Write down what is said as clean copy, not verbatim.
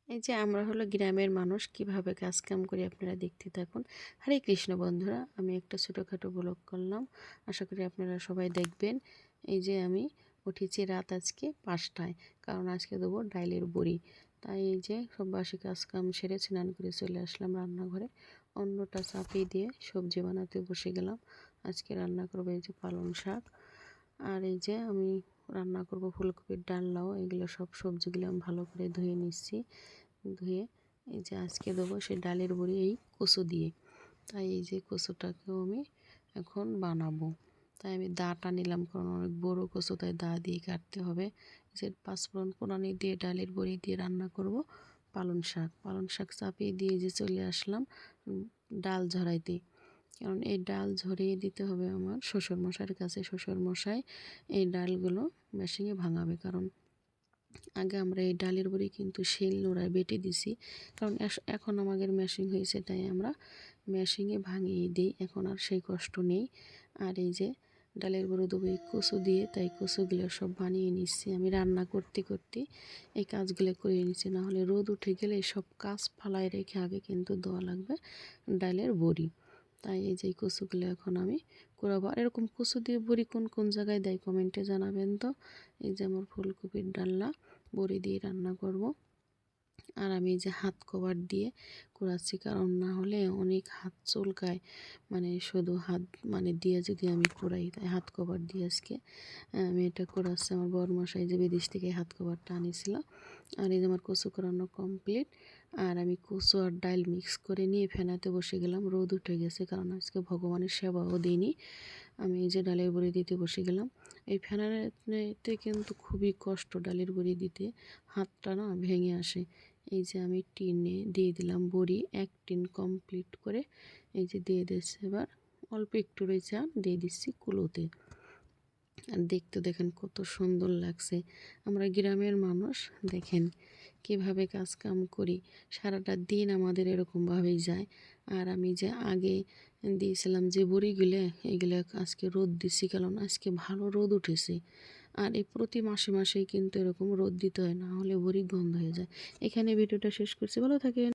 এই যে আমরা হলো গ্রামের মানুষ, কিভাবে কাজ কাম করি আপনারা দেখতে থাকুন। হরে কৃষ্ণ বন্ধুরা, আমি একটা ছোটোখাটো ব্লগ করলাম, আশা করি আপনারা সবাই দেখবেন। এই যে আমি উঠেছি রাত আজকে 5টায়, কারণ আজকে দেবো ডাইলের বড়ি। তাই এই যে সব বাসি কাজ কাম সেরে স্নান করে চলে আসলাম রান্নাঘরে, অন্যটা চাপিয়ে দিয়ে সবজি বানাতে বসে গেলাম। আজকে রান্না করবো এই যে পালং শাক, আর এই যে আমি রান্না করব ফুলকপির ডালনাও। এগুলো সব সবজিগুলো আমি ভালো করে ধুয়ে নিচ্ছি। ধুয়ে এই যে আজকে দেবো সেই ডালের বড়ি এই কচু দিয়ে। তাই এই যে কচুটাকেও আমি এখন বানাবো। তাই আমি দাটা নিলাম, কারণ অনেক বড় কচু, তাই দা দিয়ে কাটতে হবে। যে পাঁচফোড়ন ফোড়ানি দিয়ে ডালের বড়ি দিয়ে রান্না করব পালং শাক চাপিয়ে দিয়ে যে চলে আসলাম ডাল ঝরাইতে। কারণ এই ডাল ঝরিয়ে দিতে হবে আমার শ্বশুরমশাইয়ের কাছে। শ্বশুরমশাই এই ডালগুলো মেশিনে ভাঙাবে, কারণ আগে আমরা এই ডালের বড়ি কিন্তু শিল নোড়ায় বেটে দিছি, কারণ এখন আমাদের মেশিন হয়েছে, তাই আমরা মেশিনে ভাঙিয়ে দিই, এখন আর সেই কষ্ট নেই। আর এই যে ডালের বড়ি দেবো এই কচু দিয়ে, তাই কচুগুলো সব বানিয়ে নিচ্ছি। আমি রান্না করতে করতে এই কাজগুলো করে নিচ্ছি, নাহলে রোদ উঠে গেলে সব কাজ ফালায় রেখে আগে কিন্তু দেওয়া লাগবে ডালের বড়ি। তাই এই যে কচুগুলো এখন আমি কুড়াবো। আর এরকম কচু দিয়ে বড়ি কোন কোন জায়গায় দেয় কমেন্টে জানাবেন তো। এই যে আমার ফুলকপির ডালনা বড়ি দিয়ে রান্না করব। আর আমি এই যে হাত কভার দিয়ে কুড়াচ্ছি, কারণ না হলে অনেক হাত চুলকায়, মানে শুধু হাত দিয়ে যদি আমি কুড়াই, তাই হাত কভার দিয়ে আজকে আমি এটা কুড়াচ্ছি। আমার বড়মশাই যে বিদেশ থেকে হাত কভারটা আনিছিল। আর এই যে আমার কচু কুড়ানো কমপ্লিট। আর আমি কচু আর ডাল মিক্স করে নিয়ে ফেনাতে বসে গেলাম। রোদ উঠে গেছে, কারণ আজকে ভগবানের সেবাও দিইনি। আমি এই যে ডালের বড়ি দিতে বসে গেলাম। এই ফেনাতে কিন্তু খুবই কষ্ট ডালের বড়ি দিতে, হাতটা না ভেঙে আসে। এই যে আমি টিনে দিয়ে দিলাম বড়ি, এক টিন কমপ্লিট করে এই যে দিয়ে দিচ্ছি। এবার অল্প একটু রয়েছে, আর দিয়ে দিচ্ছি কুলোতে। আর দেখতে দেখেন কত সুন্দর লাগছে। আমরা গ্রামের মানুষ, দেখেন কিভাবে কাজ কাম করি, সারাটা দিন আমাদের এরকমভাবেই যায়। আর আমি যে আগে দিয়েছিলাম যে বড়িগুলো, এইগুলো আজকে রোদ দিচ্ছি, কারণ আজকে ভালো রোদ উঠেছে। আর এই প্রতি মাসে মাসেই কিন্তু এরকম রোদ দিতে হয়, না হলে বড়ি গন্ধ হয়ে যায়। এখানে ভিডিওটা শেষ করছি, ভালো থাকেন।